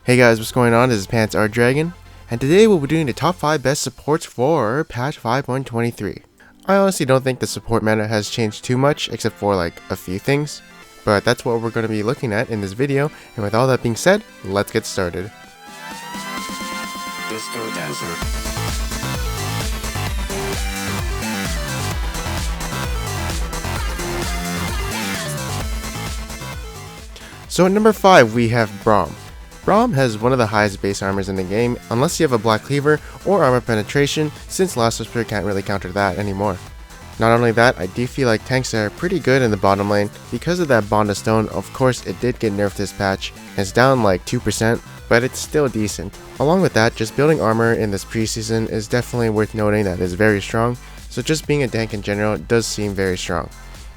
Hey guys, what's going on? This is Pants Our Dragon, and today we'll be doing the top 5 best supports for patch 5.23. I honestly don't think the support meta has changed too much, except for like a few things, but that's what we're going to be looking at in this video, and with all that being said, let's get started. Disco Desert. So at number 5 we have Braum. Braum has one of the highest base armors in the game, unless you have a black cleaver or armor penetration, since Last Whisper can't really counter that anymore. Not only that, I do feel like tanks are pretty good in the bottom lane. Because of that Bond of Stone, of course it did get nerfed this patch, and it's down like 2%, but it's still decent. Along with that, just building armor in this preseason is definitely worth noting that it's very strong, so just being a tank in general does seem very strong.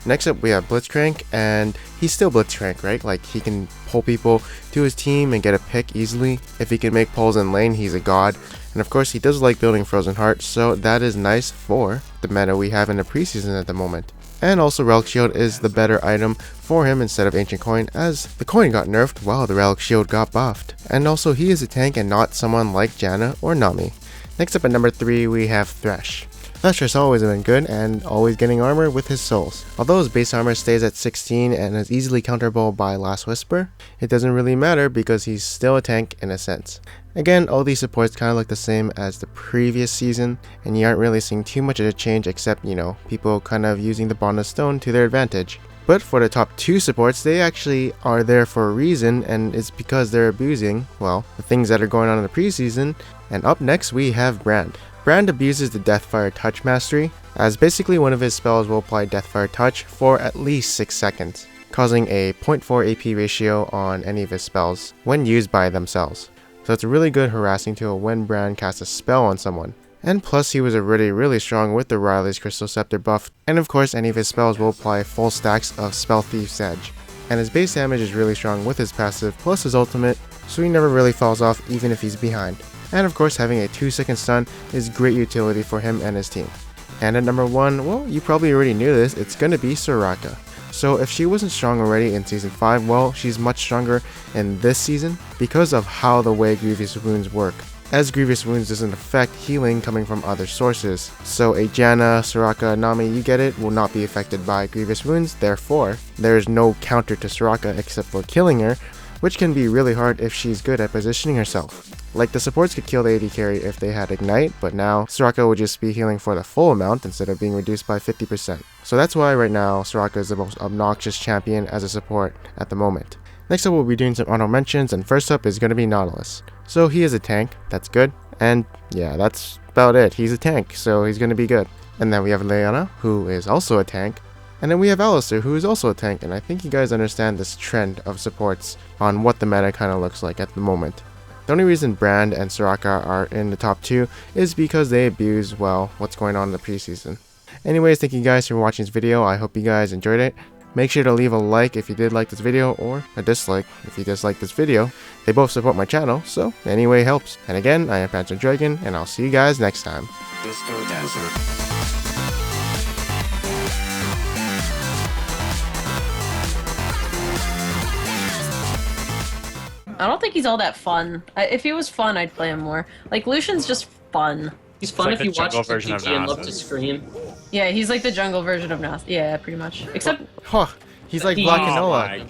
Next up we have Blitzcrank, and he's still Blitzcrank, right? Like, he can pull people to his team and get a pick easily. If he can make pulls in lane, he's a god. And of course he does like building Frozen Heart, so that is nice for the meta we have in the preseason at the moment. And also Relic Shield is the better item for him instead of Ancient Coin, as the coin got nerfed while the Relic Shield got buffed. And also he is a tank and not someone like Janna or Nami. Next up at number 3 we have Thresh. Thresh has always been good and always getting armor with his souls. Although his base armor stays at 16 and is easily counterable by Last Whisper, it doesn't really matter because he's still a tank in a sense. Again, all these supports kind of look the same as the previous season, and you aren't really seeing too much of a change except, people kind of using the Bond of Stone to their advantage. But for the top 2 supports, they actually are there for a reason, and it's because they're abusing, well, the things that are going on in the preseason. And up next we have Brand. Brand abuses the Deathfire Touch mastery, as basically one of his spells will apply Deathfire Touch for at least 6 seconds, causing a 0.4 AP ratio on any of his spells when used by themselves. So it's a really good harassing tool when Brand casts a spell on someone. And plus he was already really strong with the Riley's Crystal Scepter buff, and of course any of his spells will apply full stacks of Spell Thief's Edge. And his base damage is really strong with his passive plus his ultimate, so he never really falls off even if he's behind. And of course having a 2-second stun is great utility for him and his team. And at number 1, well, you probably already knew this, it's gonna be Soraka. So if she wasn't strong already in Season 5, well, she's much stronger in this season because of how the way Grievous Wounds work. As Grievous Wounds doesn't affect healing coming from other sources. So a Janna, Soraka, Nami, you get it, will not be affected by Grievous Wounds, therefore, there is no counter to Soraka except for killing her, which can be really hard if she's good at positioning herself. Like, the supports could kill the AD carry if they had Ignite, but now Soraka would just be healing for the full amount instead of being reduced by 50%. So that's why right now Soraka is the most obnoxious champion as a support at the moment. Next up we'll be doing some honorable mentions, and first up is going to be Nautilus. So he is a tank, that's good, and yeah, that's about it. He's a tank, so he's going to be good. And then we have Leona, who is also a tank. And then we have Alistair, who is also a tank, and I think you guys understand this trend of supports on what the meta kind of looks like at the moment. The only reason Brand and Soraka are in the top 2 is because they abuse, well, what's going on in the preseason. Anyways, thank you guys for watching this video. I hope you guys enjoyed it. Make sure to leave a like if you did like this video, or a dislike if you dislike this video. They both support my channel, so any way helps. And again, I am Pants Our Dragon, and I'll see you guys next time. Disco Desert. I don't think he's all that fun. If he was fun, I'd play him more. Like, Lucian's just fun. He's fun like if the you watch jungle the version of GG and love to Nasus. scream. Yeah, he's like the jungle version of Nath. Yeah, pretty much. Except, Huh, he's like Black Oh Canola. my god.